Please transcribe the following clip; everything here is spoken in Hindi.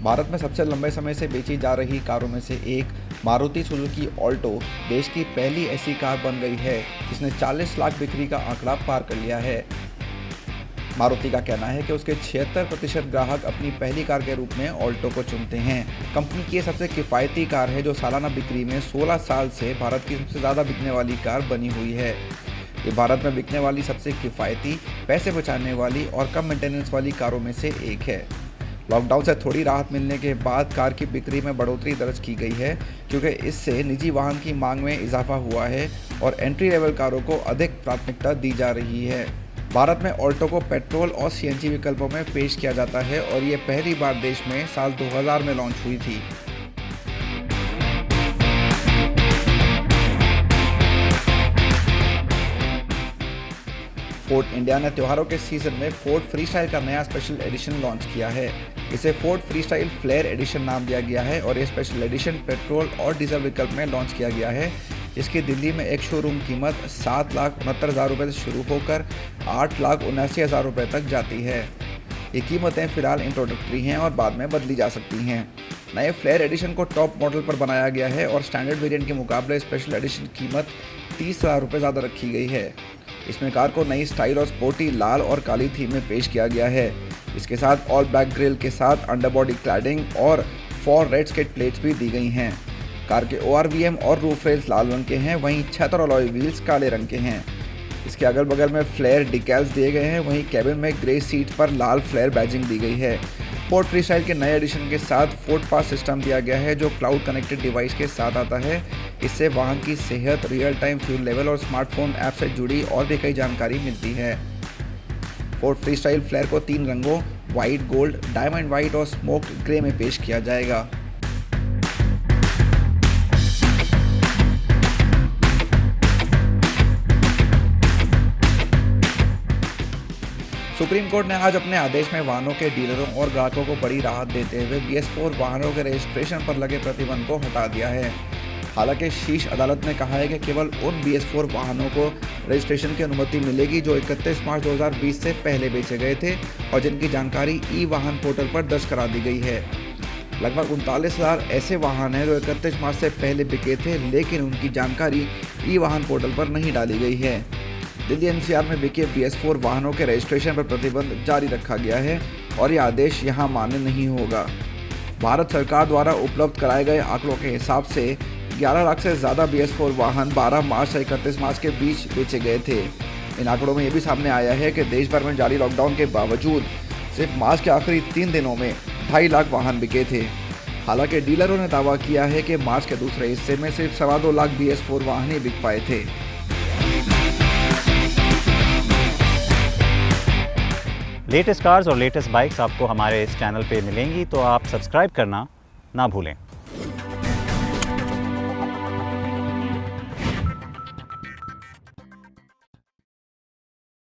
भारत में सबसे लंबे समय से बेची जा रही कारों में से एक मारुति सुजुकी ऑल्टो देश की पहली ऐसी कार बन गई है जिसने 40 लाख बिक्री का आंकड़ा पार कर लिया है। मारुति का कहना है कि उसके 76% ग्राहक अपनी पहली कार के रूप में ऑल्टो को चुनते हैं। कंपनी की ये सबसे किफ़ायती कार है जो सालाना बिक्री में 16 साल से भारत की सबसे ज़्यादा बिकने वाली कार बनी हुई है। ये भारत में बिकने वाली सबसे किफ़ायती, पैसे बचाने वाली और कम मेंटेनेंस वाली कारों में से एक है। लॉकडाउन से थोड़ी राहत मिलने के बाद कार की बिक्री में बढ़ोतरी दर्ज की गई है क्योंकि इससे निजी वाहन की मांग में इजाफा हुआ है और एंट्री लेवल कारों को अधिक प्राथमिकता दी जा रही है। भारत में ऑल्टो को पेट्रोल और सीएनजी विकल्पों में पेश किया जाता है और ये पहली बार देश में साल 2000 में लॉन्च हुई थी। फोर्ड इंडिया ने त्योहारों के सीजन में फोर्ड फ्रीस्टाइल का नया स्पेशल एडिशन लॉन्च किया है। इसे फोर्ड फ्रीस्टाइल फ्लेयर एडिशन नाम दिया गया है और ये स्पेशल एडिशन पेट्रोल और डीजल विकल्प में लॉन्च किया गया है। इसकी दिल्ली में एक शोरूम कीमत 7,69,000 रुपये से शुरू होकर 8,79,000 रुपये तक जाती है। ये कीमतें फिलहाल इंट्रोडक्टरी हैं और बाद में बदली जा सकती हैं। नए फ्लेयर एडिशन को टॉप मॉडल पर बनाया गया है और स्टैंडर्ड वेरिएंट के मुकाबले स्पेशल एडिशन कीमत 30,000 रुपये ज़्यादा रखी गई है। इसमें कार को नई स्टाइल और स्पोर्टी लाल और काली थीम में पेश किया गया है। इसके साथ ऑल ब्लैक ग्रिल के साथ अंडरबॉडी क्लैडिंग और 4 रेड स्केट प्लेट्स भी दी गई हैं। कार के ORVM और रूफ रेल्स लाल रंग के हैं, वहीं छत और अलॉय व्हील्स काले रंग के हैं। इसके अगल बगल में फ्लेयर डिकैल्स दिए गए हैं, वहीं कैबिन में ग्रे सीट पर लाल फ्लेयर बैजिंग दी गई है। फोर्ड फ्रीस्टाइल के नए एडिशन के साथ फोर्ड पास सिस्टम दिया गया है जो क्लाउड कनेक्टेड डिवाइस के साथ आता है। इससे वाहन की सेहत, रियल टाइम फ्यूल लेवल और स्मार्टफोन ऐप से जुड़ी और भी कई जानकारी मिलती है। फोर्ड फ्रीस्टाइल फ्लेयर को 3 रंगों वाइट, गोल्ड, डायमंड वाइट और स्मोक्ड ग्रे में पेश किया जाएगा। सुप्रीम कोर्ट ने आज अपने आदेश में वाहनों के डीलरों और ग्राहकों को बड़ी राहत देते हुए BS4 वाहनों के रजिस्ट्रेशन पर लगे प्रतिबंध को हटा दिया है। हालांकि शीर्ष अदालत ने कहा है कि केवल उन BS4 वाहनों को रजिस्ट्रेशन की अनुमति मिलेगी जो 31 मार्च 2020 से पहले बेचे गए थे और जिनकी जानकारी ई-वाहन पोर्टल पर दर्ज करा दी गई है। लगभग 39,000 ऐसे वाहन हैं जो 31 मार्च से पहले बिके थे लेकिन उनकी जानकारी ई-वाहन पोर्टल पर नहीं डाली गई है। दिल्ली NCR में बिके BS4 वाहनों के रजिस्ट्रेशन पर प्रतिबंध जारी रखा गया है और यह आदेश यहां मान्य नहीं होगा। भारत सरकार द्वारा उपलब्ध कराए गए आंकड़ों के हिसाब से 11 लाख से ज़्यादा BS4 वाहन 12 मार्च से 31 मार्च के बीच बेचे गए थे। इन आंकड़ों में यह भी सामने आया है कि देश भर में जारी लॉकडाउन के बावजूद सिर्फ मार्च के आखिरी 3 दिनों में 2.5 लाख वाहन बिके थे। हालांकि डीलरों ने दावा किया है कि मार्च के दूसरे हिस्से में सिर्फ 2.25 लाख BS4 वाहन ही बिक पाए थे। लेटेस्ट कार्स और लेटेस्ट बाइक्स आपको हमारे इस चैनल पे मिलेंगी, तो आप सब्सक्राइब करना ना भूलें।